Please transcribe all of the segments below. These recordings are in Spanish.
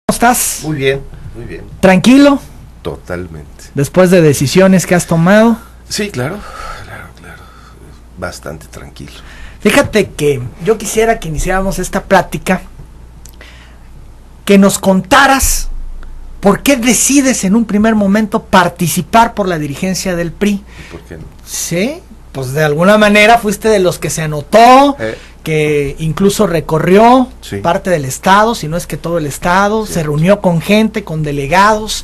¿Estás? Muy bien, muy bien. ¿Tranquilo? Totalmente. Después de decisiones que has tomado. Sí, claro. Bastante tranquilo. Fíjate que yo quisiera que iniciáramos esta plática, que nos contaras por qué decides en un primer momento participar por la dirigencia del PRI. ¿Y por qué no? Sí, pues de alguna manera fuiste de los que se anotó, que incluso recorrió parte del estado, si no es que todo el estado, se reunió con gente, con delegados,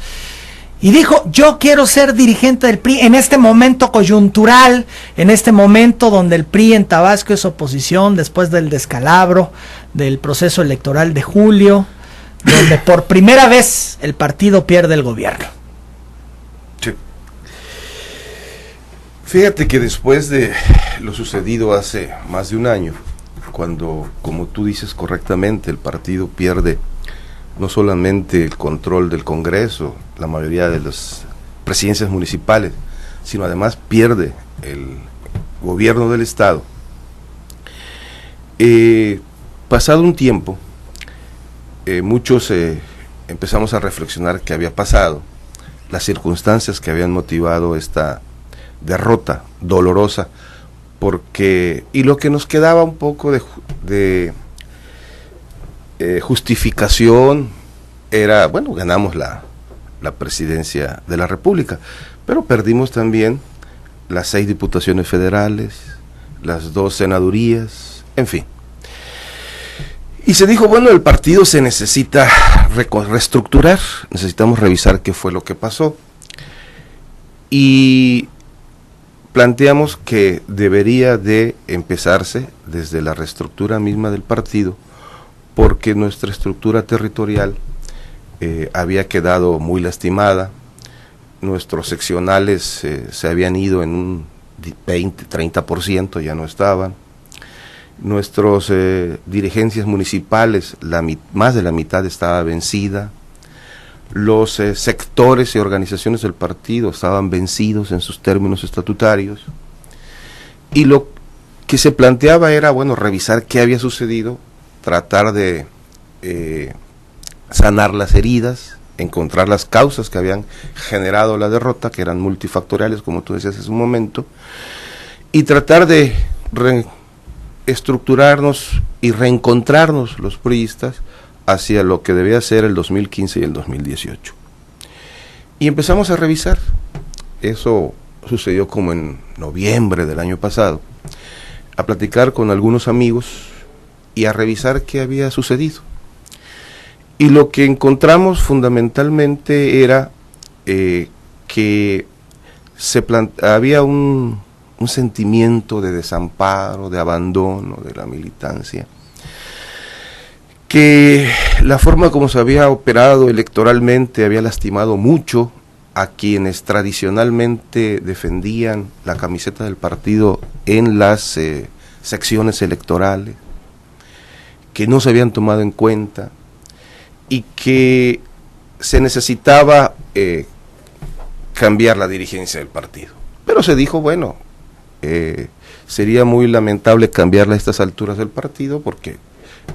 y dijo: yo quiero ser dirigente del PRI en este momento coyuntural, en este momento donde el PRI en Tabasco es oposición después del descalabro del proceso electoral de julio, donde por primera vez el partido pierde el gobierno. Sí. Fíjate que después de lo sucedido hace más de un año, cuando, como tú dices correctamente, el partido pierde no solamente el control del Congreso, la mayoría de las presidencias municipales, sino además pierde el gobierno del Estado. Pasado un tiempo, muchos empezamos a reflexionar qué había pasado, las circunstancias que habían motivado esta derrota dolorosa, porque, y lo que nos quedaba un poco de justificación era, bueno, ganamos la presidencia de la República, pero perdimos también las 6 diputaciones federales, las 2 senadurías, en fin. Y se dijo, bueno, el partido se necesita reestructurar, necesitamos revisar qué fue lo que pasó. Y planteamos que debería de empezarse desde la reestructura misma del partido, porque nuestra estructura territorial había quedado muy lastimada, nuestros seccionales se habían ido en un 20-30%, ya no estaban, nuestras dirigencias municipales, más de la mitad estaba vencida, los sectores y organizaciones del partido estaban vencidos en sus términos estatutarios, y lo que se planteaba era, bueno, revisar qué había sucedido, tratar de sanar las heridas, encontrar las causas que habían generado la derrota, que eran multifactoriales, como tú decías hace un momento, y tratar de reestructurarnos y reencontrarnos los priistas hacia lo que debía ser el 2015 y el 2018. Y empezamos a revisar, eso sucedió como en noviembre del año pasado, a platicar con algunos amigos y a revisar qué había sucedido. Y lo que encontramos fundamentalmente era que había un sentimiento de desamparo, de abandono de la militancia, que la forma como se había operado electoralmente había lastimado mucho a quienes tradicionalmente defendían la camiseta del partido en las secciones electorales, que no se habían tomado en cuenta y que se necesitaba cambiar la dirigencia del partido. Pero se dijo, bueno, sería muy lamentable cambiarla a estas alturas del partido, porque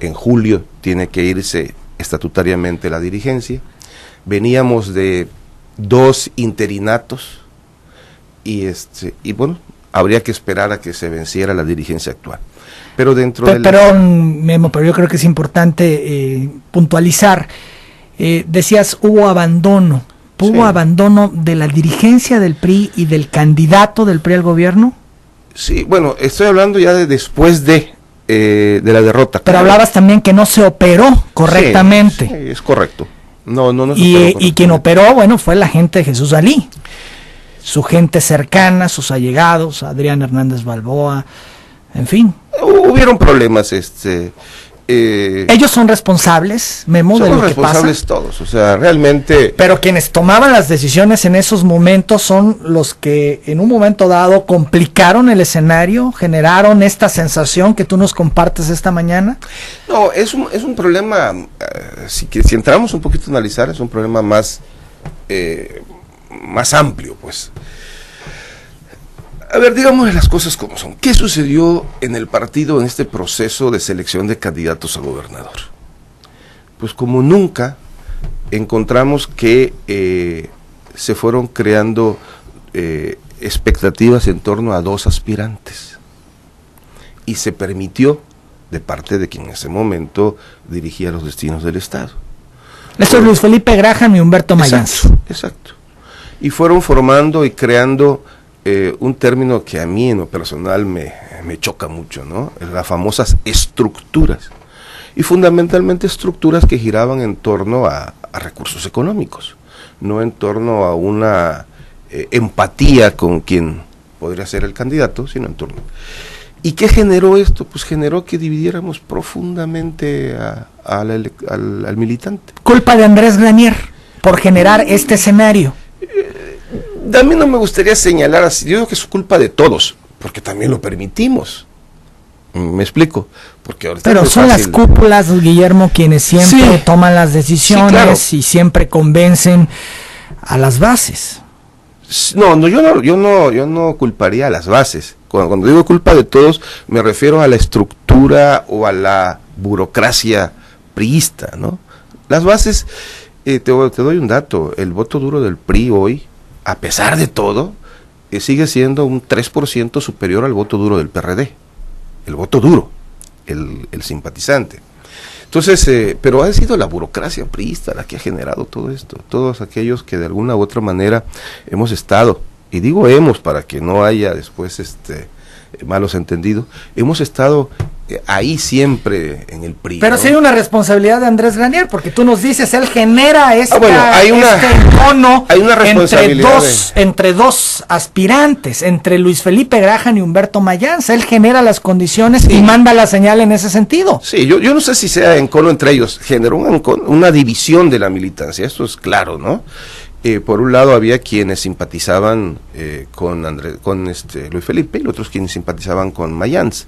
en julio tiene que irse estatutariamente la dirigencia. Veníamos de 2 interinatos y bueno, habría que esperar a que se venciera la dirigencia actual. Pero dentro Memo, pero yo creo que es importante puntualizar. Decías, hubo abandono. ¿Hubo abandono de la dirigencia del PRI y del candidato del PRI al gobierno? Sí, bueno, estoy hablando ya de después de la derrota. Pero hablabas también que no se operó correctamente. Sí, es correcto. No y quien operó, bueno, fue la gente de Jesús Alí, su gente cercana, sus allegados, Adrián Hernández Balboa, en fin. Hubieron problemas, ellos son responsables, Memo, de lo que pasa. Son responsables todos, o sea, realmente. Pero quienes tomaban las decisiones en esos momentos son los que en un momento dado complicaron el escenario, generaron esta sensación que tú nos compartes esta mañana. No, es un problema, si entramos un poquito a analizar, es un problema más amplio, pues. A ver, digamos las cosas como son. ¿Qué sucedió en el partido en este proceso de selección de candidatos a gobernador? Pues como nunca encontramos que se fueron creando expectativas en torno a 2 aspirantes y se permitió de parte de quien en ese momento dirigía los destinos del Estado. Esto es Luis Felipe Graham y Humberto Mayans. Exacto. Y fueron formando y creando un término que a mí en lo personal me choca mucho, ¿no? Las famosas estructuras. Y fundamentalmente estructuras que giraban en torno a recursos económicos, no en torno a una empatía con quien podría ser el candidato, sino en torno. ¿Y qué generó esto? Pues generó que dividiéramos profundamente al militante. Culpa de Andrés Granier por generar este escenario. A mí no me gustaría señalar así, yo digo que es culpa de todos, porque también lo permitimos. ¿Me explico? Porque ahorita pero son las cúpulas, Guillermo, quienes siempre toman las decisiones, sí, claro, y siempre convencen a las bases. No, yo no culparía a las bases. Cuando digo culpa de todos, me refiero a la estructura o a la burocracia priista, ¿no? Las bases, te doy un dato, el voto duro del PRI hoy, a pesar de todo, sigue siendo un 3% superior al voto duro del PRD. El voto duro, el simpatizante. Entonces, pero ha sido la burocracia priista la que ha generado todo esto. Todos aquellos que de alguna u otra manera hemos estado, y digo hemos para que no haya después malos entendidos, hemos estado ahí siempre en el PRI. Pero ¿no? Sí hay una responsabilidad de Andrés Granier, porque tú nos dices, él genera este encono entre dos aspirantes, entre Luis Felipe Graham y Humberto Mayans. Él genera las condiciones y manda la señal en ese sentido. Sí, yo no sé si sea encono entre ellos, generó una división de la militancia, eso es claro, ¿no? Por un lado había quienes simpatizaban con Luis Felipe y otros quienes simpatizaban con Mayans,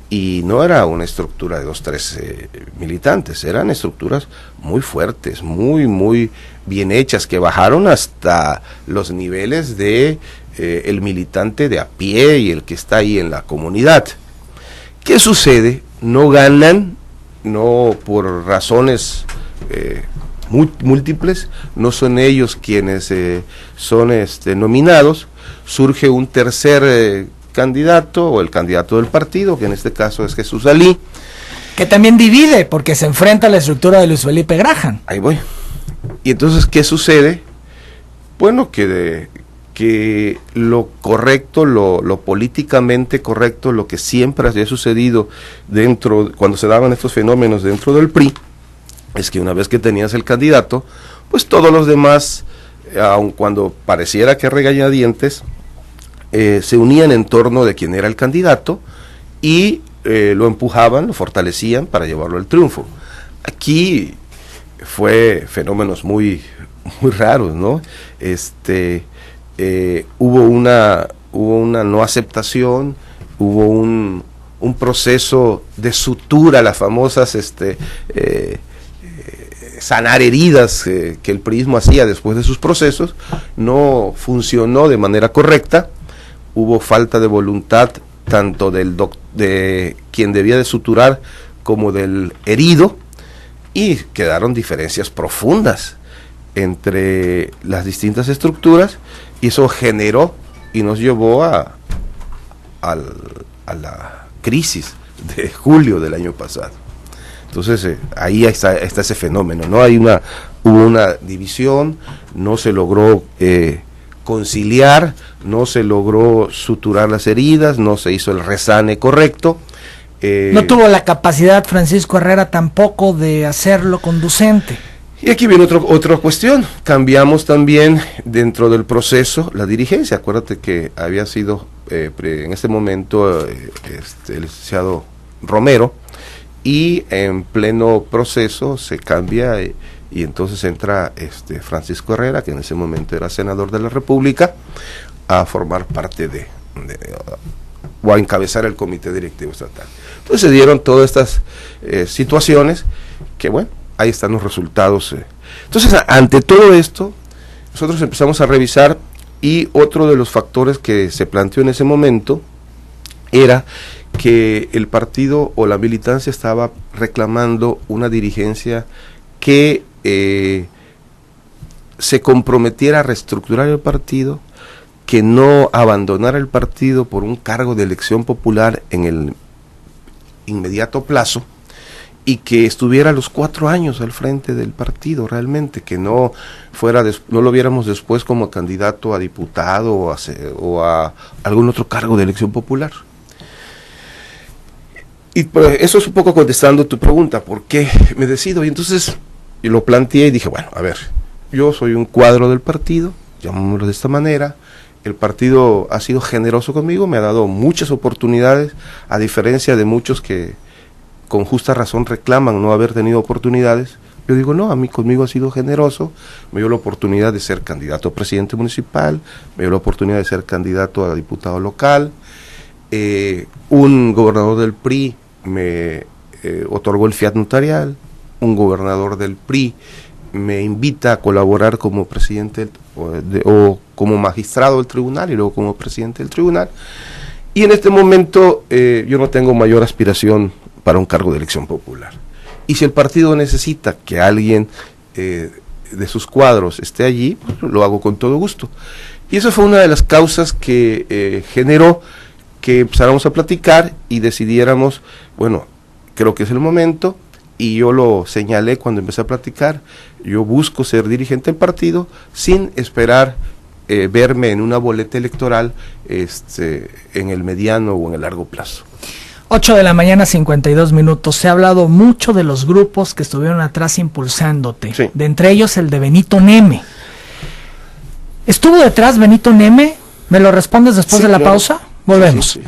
y no era una estructura de 2-3 militantes, eran estructuras muy fuertes, muy bien hechas, que bajaron hasta los niveles de el militante de a pie y el que está ahí en la comunidad. ¿Qué sucede? No ganan, no por razones múltiples, no son ellos quienes son nominados, surge un tercer candidato, o el candidato del partido, que en este caso es Jesús Alí, que también divide, porque se enfrenta a la estructura de Luis Felipe Graham. Ahí voy. Y entonces, ¿qué sucede? Bueno, que lo correcto, lo políticamente correcto, lo que siempre había sucedido cuando se daban estos fenómenos dentro del PRI, es que una vez que tenías el candidato, pues todos los demás, aun cuando pareciera que regañadientes, se unían en torno de quien era el candidato y lo empujaban, lo fortalecían para llevarlo al triunfo. Aquí fue fenómenos muy raros, ¿no? Hubo una no aceptación, hubo un proceso de sutura, las famosas sanar heridas que el priismo hacía después de sus procesos, no funcionó de manera correcta, hubo falta de voluntad tanto de quien debía de suturar como del herido, y quedaron diferencias profundas entre las distintas estructuras, y eso generó y nos llevó a la crisis de julio del año pasado. Entonces ahí está ese fenómeno, ¿no? Hubo una división, no se logró conciliar, no se logró suturar las heridas, no se hizo el resane correcto. No tuvo la capacidad Francisco Herrera tampoco de hacerlo conducente. Y aquí viene otra cuestión, cambiamos también dentro del proceso la dirigencia. Acuérdate que había sido en este momento el licenciado Romero, y en pleno proceso se cambia y entonces entra Francisco Herrera, que en ese momento era senador de la República, a formar parte o a encabezar el comité directivo estatal. Entonces se dieron todas estas situaciones que, bueno, ahí están los resultados. Entonces, ante todo esto, nosotros empezamos a revisar, y otro de los factores que se planteó en ese momento era que el partido o la militancia estaba reclamando una dirigencia que se comprometiera a reestructurar el partido, que no abandonara el partido por un cargo de elección popular en el inmediato plazo, y que estuviera los 4 años al frente del partido realmente, que no lo viéramos después como candidato a diputado o a algún otro cargo de elección popular. Y pues, eso es un poco contestando tu pregunta, ¿por qué me decido? Y entonces lo planteé y dije, bueno, a ver, yo soy un cuadro del partido, llamémoslo de esta manera. El partido ha sido generoso conmigo, me ha dado muchas oportunidades, a diferencia de muchos que con justa razón reclaman no haber tenido oportunidades. Yo digo, no, conmigo ha sido generoso, me dio la oportunidad de ser candidato a presidente municipal, me dio la oportunidad de ser candidato a diputado local, un gobernador del PRI me otorgó el fiat notarial, un gobernador del PRI me invita a colaborar como presidente o como magistrado del tribunal y luego como presidente del tribunal, y en este momento yo no tengo mayor aspiración para un cargo de elección popular. Y si el partido necesita que alguien de sus cuadros esté allí, pues lo hago con todo gusto. Y eso fue una de las causas que generó que empezáramos a platicar y decidiéramos, bueno, creo que es el momento, y yo lo señalé cuando empecé a platicar, yo busco ser dirigente del partido sin esperar verme en una boleta electoral en el mediano o en el largo plazo. 8 de la mañana, 52 minutos. Se ha hablado mucho de los grupos que estuvieron atrás impulsándote. Sí. De entre ellos el de Benito Neme. ¿Estuvo detrás Benito Neme? ¿Me lo respondes después de la pausa? Volvemos. Sí.